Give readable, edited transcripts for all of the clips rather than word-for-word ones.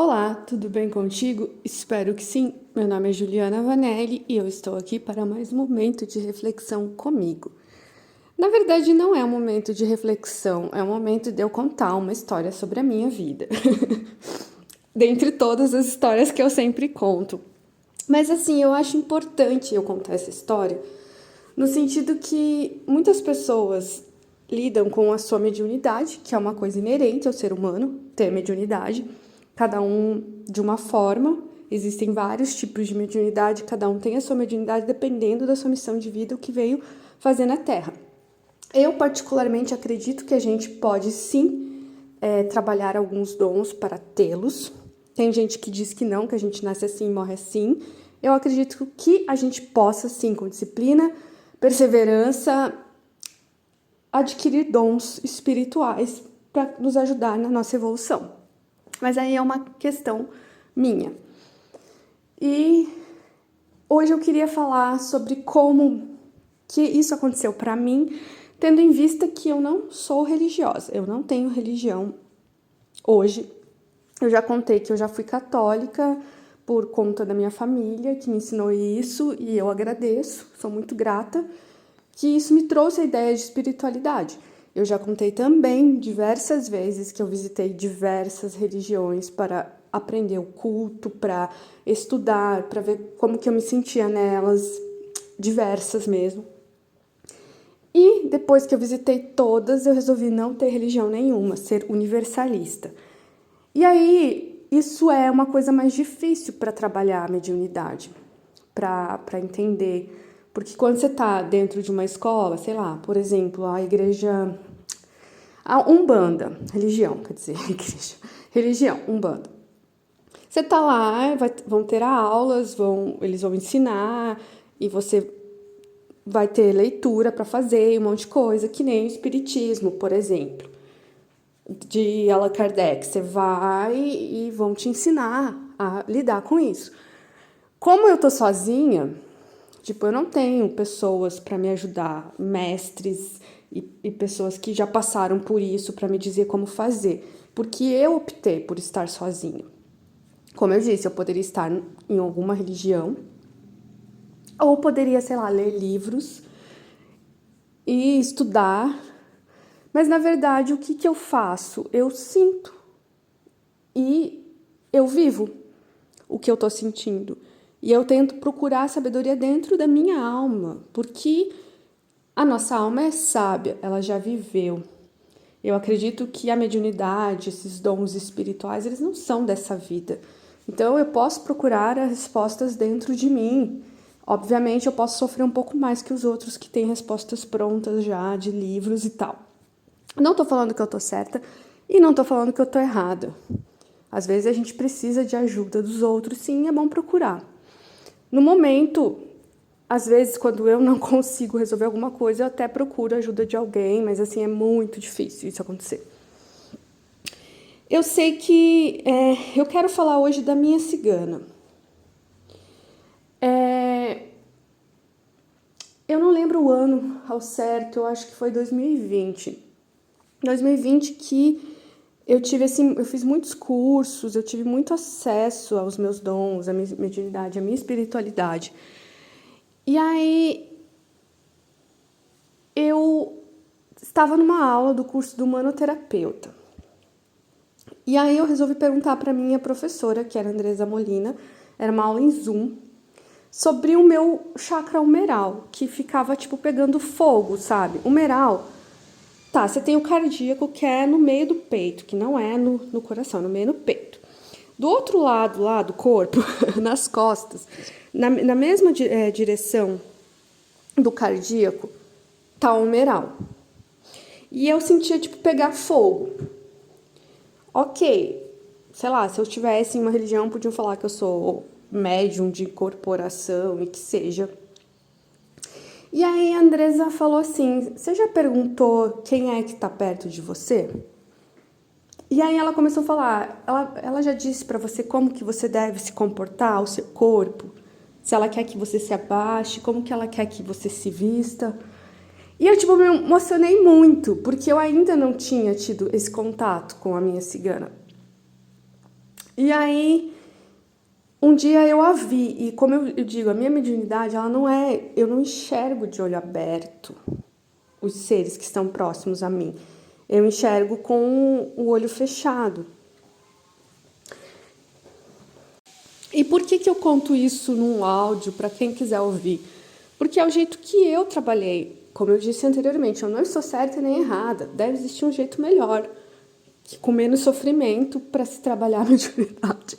Olá, tudo bem contigo? Espero que sim. Meu nome é Juliana Vanelli e eu estou aqui para mais um momento de reflexão comigo. Na verdade, não é um momento de reflexão, é um momento de eu contar uma história sobre a minha vida. Dentre todas as histórias que eu sempre conto. Mas assim, eu acho importante eu contar essa história no sentido que muitas pessoas lidam com a sua mediunidade, que é uma coisa inerente ao ser humano, ter mediunidade, cada um de uma forma. Existem vários tipos de mediunidade, cada um tem a sua mediunidade dependendo da sua missão de vida, o que veio fazer na Terra. Eu, particularmente, acredito que a gente pode sim trabalhar alguns dons para tê-los. Tem gente que diz que não, que a gente nasce assim e morre assim. Eu acredito que a gente possa, sim, com disciplina, perseverança, adquirir dons espirituais para nos ajudar na nossa evolução. Mas aí é uma questão minha. E hoje eu queria falar sobre como que isso aconteceu para mim, tendo em vista que eu não sou religiosa, eu não tenho religião hoje. Eu já contei que eu já fui católica por conta da minha família, que me ensinou isso, e eu agradeço, sou muito grata, que isso me trouxe a ideia de espiritualidade. Eu já contei também diversas vezes que eu visitei diversas religiões para aprender o culto, para estudar, para ver como que eu me sentia nelas, diversas mesmo. E depois que eu visitei todas, eu resolvi não ter religião nenhuma, ser universalista. E aí, isso é uma coisa mais difícil para trabalhar a mediunidade, para entender. Porque quando você está dentro de uma escola, sei lá, por exemplo, a igreja... A Umbanda, religião, quer dizer, igreja, religião, Umbanda. Você tá lá, vão ter aulas, eles vão ensinar, e você vai ter leitura para fazer, um monte de coisa, que nem o espiritismo, por exemplo, de Allan Kardec. Você vai e vão te ensinar a lidar com isso. Como eu tô sozinha, tipo, eu não tenho pessoas para me ajudar, mestres e pessoas que já passaram por isso para me dizer como fazer, porque eu optei por estar sozinha. Como eu disse, eu poderia estar em alguma religião, ou poderia, sei lá, ler livros e estudar, mas na verdade o que eu faço? Eu sinto e eu vivo o que eu tô sentindo. E eu tento procurar a sabedoria dentro da minha alma, porque a nossa alma é sábia, ela já viveu. Eu acredito que a mediunidade, esses dons espirituais, eles não são dessa vida. Então eu posso procurar as respostas dentro de mim. Obviamente eu posso sofrer um pouco mais que os outros que têm respostas prontas já, de livros e tal. Não tô falando que eu tô certa e não tô falando que eu tô errada. Às vezes a gente precisa de ajuda dos outros, sim, é bom procurar. No momento, às vezes, quando eu não consigo resolver alguma coisa, eu até procuro a ajuda de alguém, mas assim, é muito difícil isso acontecer. Eu sei que eu quero falar hoje da minha cigana. Eu não lembro o ano ao certo, eu acho que foi 2020. 2020 que eu tive assim, eu fiz muitos cursos, eu tive muito acesso aos meus dons, à minha mediunidade, à minha espiritualidade. E aí eu estava numa aula do curso do manoterapeuta. E aí eu resolvi perguntar para minha professora, que era a Andresa Molina, era uma aula em Zoom, sobre o meu chakra humeral, que ficava tipo pegando fogo, sabe? Humeral, tá, você tem o cardíaco, que é no meio do peito, que não é no coração, no meio do peito. Do outro lado, lá do corpo, nas costas, na mesma direção do cardíaco, tá o humeral. E eu sentia, tipo, pegar fogo. Ok, sei lá, se eu tivesse em uma religião, podiam falar que eu sou médium de incorporação e que seja. E aí a Andresa falou assim, você já perguntou quem é que tá perto de você? E aí ela começou a falar, ela já disse pra você como que você deve se comportar, o seu corpo, se ela quer que você se abaixe, como que ela quer que você se vista. E eu, tipo, me emocionei muito, porque eu ainda não tinha tido esse contato com a minha cigana. E aí, um dia eu a vi, e como eu digo, a minha mediunidade, ela não é, eu não enxergo de olho aberto os seres que estão próximos a mim. Eu enxergo com o olho fechado. E por que eu conto isso num áudio para quem quiser ouvir? Porque é o jeito que eu trabalhei. Como eu disse anteriormente, eu não estou certa nem errada. Deve existir um jeito melhor, com menos sofrimento para se trabalhar a mediunidade.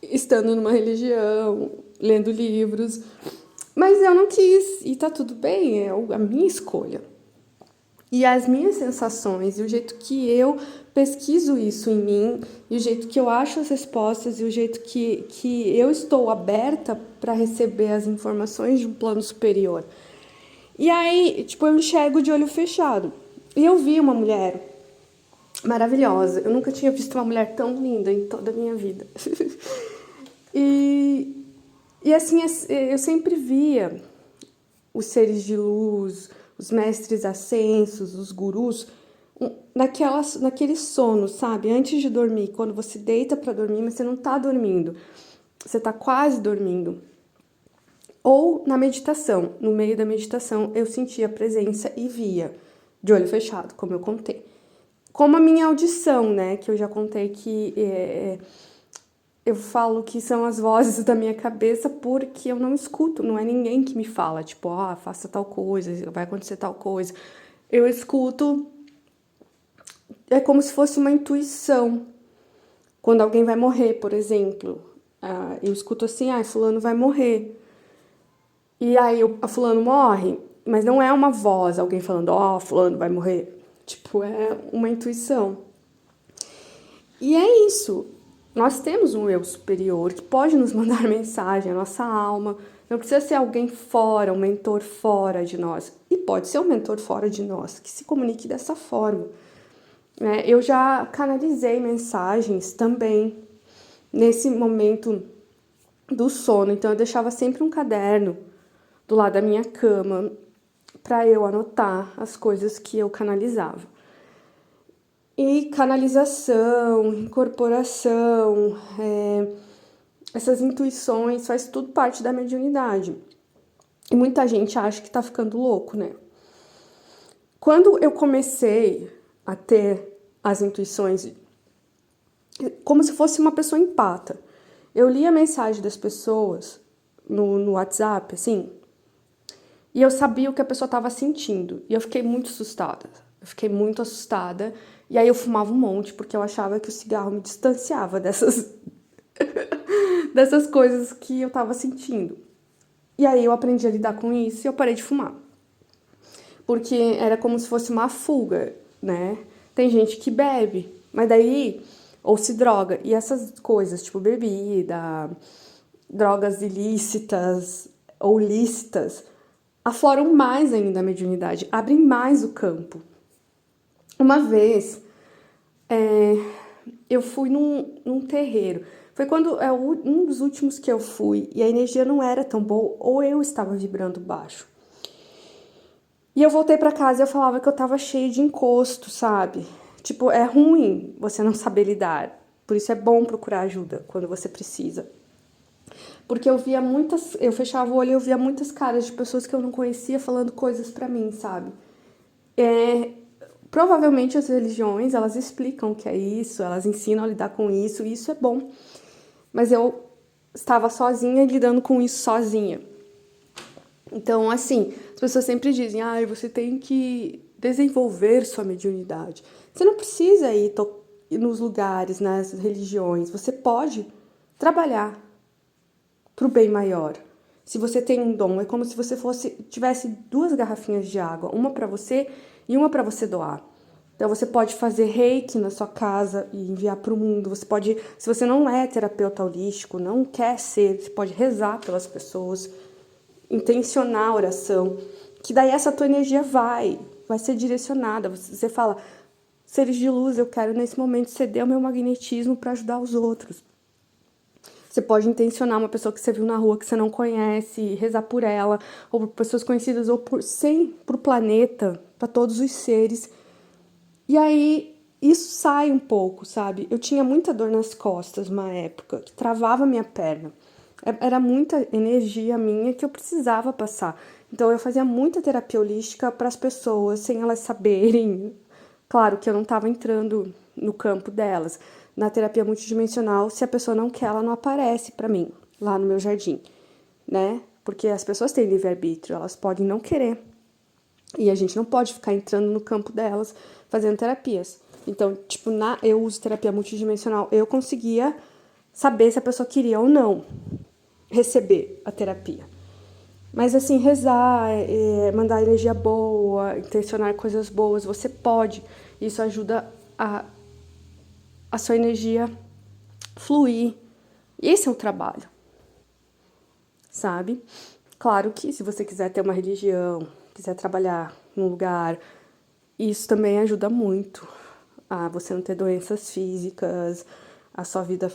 Estando numa religião, lendo livros. Mas eu não quis, e tá tudo bem, é a minha escolha. E as minhas sensações, e o jeito que eu pesquiso isso em mim, e o jeito que eu acho as respostas, e o jeito que eu estou aberta para receber as informações de um plano superior. E aí, tipo, eu enxergo de olho fechado. E eu vi uma mulher maravilhosa. Eu nunca tinha visto uma mulher tão linda em toda a minha vida. E assim, eu sempre via os seres de luz, os mestres ascensos, os gurus, naquele sono, sabe? Antes de dormir, quando você deita para dormir, mas você não tá dormindo, você tá quase dormindo. Ou na meditação, no meio da meditação, eu sentia a presença e via, de olho fechado, como eu contei. Como a minha audição, né? Que eu já contei que eu falo que são as vozes da minha cabeça porque eu não escuto, não é ninguém que me fala, tipo, faça tal coisa, vai acontecer tal coisa. Eu escuto, é como se fosse uma intuição. Quando alguém vai morrer, por exemplo, eu escuto assim, fulano vai morrer. E aí a fulano morre, mas não é uma voz, alguém falando, fulano vai morrer. Tipo, é uma intuição. E é isso. Nós temos um eu superior que pode nos mandar mensagem, a nossa alma. Não precisa ser alguém fora, um mentor fora de nós. E pode ser um mentor fora de nós, que se comunique dessa forma. Eu já canalizei mensagens também nesse momento do sono. Então eu deixava sempre um caderno do lado da minha cama para eu anotar as coisas que eu canalizava. E canalização, incorporação, essas intuições, faz tudo parte da mediunidade. E muita gente acha que tá ficando louco, né? Quando eu comecei a ter as intuições, como se fosse uma pessoa empata. Eu lia a mensagem das pessoas no WhatsApp, assim, e eu sabia o que a pessoa estava sentindo. E eu fiquei muito assustada. E aí eu fumava um monte, porque eu achava que o cigarro me distanciava dessas coisas que eu tava sentindo. E aí eu aprendi a lidar com isso e eu parei de fumar. Porque era como se fosse uma fuga, né? Tem gente que bebe, mas daí, ou se droga. E essas coisas, tipo bebida, drogas ilícitas ou lícitas, afloram mais ainda a mediunidade, abrem mais o campo. Uma vez, eu fui num terreiro. Foi quando um dos últimos que eu fui e a energia não era tão boa, ou eu estava vibrando baixo. E eu voltei pra casa e eu falava que eu tava cheia de encosto, sabe? Tipo, é ruim você não saber lidar. Por isso é bom procurar ajuda quando você precisa. Porque eu fechava o olho e eu via muitas caras de pessoas que eu não conhecia falando coisas pra mim, sabe? Provavelmente as religiões, elas explicam o que é isso, elas ensinam a lidar com isso, e isso é bom. Mas eu estava sozinha lidando com isso sozinha. Então, assim, as pessoas sempre dizem, você tem que desenvolver sua mediunidade. Você não precisa ir nos lugares, nas religiões. Você pode trabalhar para o bem maior. Se você tem um dom, é como se você tivesse 2 garrafinhas de água, uma para você e uma para você doar. Então você pode fazer reiki na sua casa e enviar para o mundo. Você pode, se você não é terapeuta holístico, não quer ser, você pode rezar pelas pessoas, intencionar a oração, que daí essa tua energia vai ser direcionada. Você fala, seres de luz, eu quero nesse momento ceder o meu magnetismo para ajudar os outros. Você pode intencionar uma pessoa que você viu na rua que você não conhece, rezar por ela, ou por pessoas conhecidas, ou pro planeta, para todos os seres. E aí isso sai um pouco, sabe? Eu tinha muita dor nas costas uma época, que travava minha perna. Era muita energia minha que eu precisava passar. Então eu fazia muita terapia holística para as pessoas, sem elas saberem. Claro que eu não estava entrando no campo delas. Na terapia multidimensional, se a pessoa não quer, ela não aparece para mim, lá no meu jardim, né? Porque as pessoas têm livre-arbítrio, elas podem não querer. E a gente não pode ficar entrando no campo delas fazendo terapias. Então, tipo, eu uso terapia multidimensional, eu conseguia saber se a pessoa queria ou não receber a terapia. Mas assim, rezar, mandar energia boa, intencionar coisas boas, você pode. Isso ajuda a sua energia fluir. E esse é o trabalho, sabe? Claro que se você quiser ter uma religião, quiser trabalhar num lugar, isso também ajuda muito a você não ter doenças físicas, a sua vida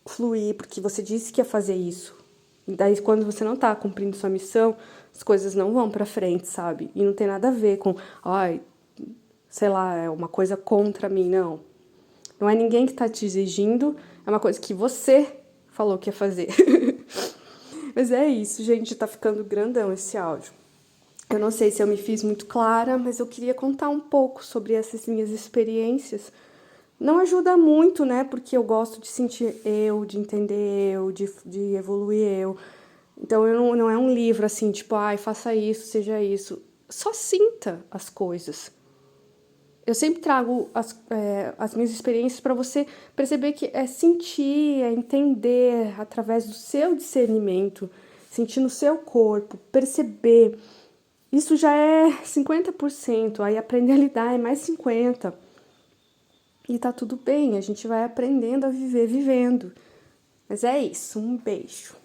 fluir, porque você disse que ia fazer isso. E daí, quando você não tá cumprindo sua missão, as coisas não vão pra frente, sabe? E não tem nada a ver com, ai, sei lá, é uma coisa contra mim, não. Não é ninguém que tá te exigindo, é uma coisa que você falou que ia fazer. Mas é isso, gente, tá ficando grandão esse áudio. Eu não sei se eu me fiz muito clara, mas eu queria contar um pouco sobre essas minhas experiências. Não ajuda muito, né? Porque eu gosto de sentir eu, de entender eu, de evoluir eu. Então, não é um livro assim, tipo, ai, faça isso, seja isso. Só sinta as coisas. Eu sempre trago as minhas experiências para você perceber que é sentir, é entender através do seu discernimento, sentir no seu corpo, perceber. Isso já é 50%, aí aprender a lidar é mais 50%. E tá tudo bem, a gente vai aprendendo a viver vivendo. Mas é isso, um beijo.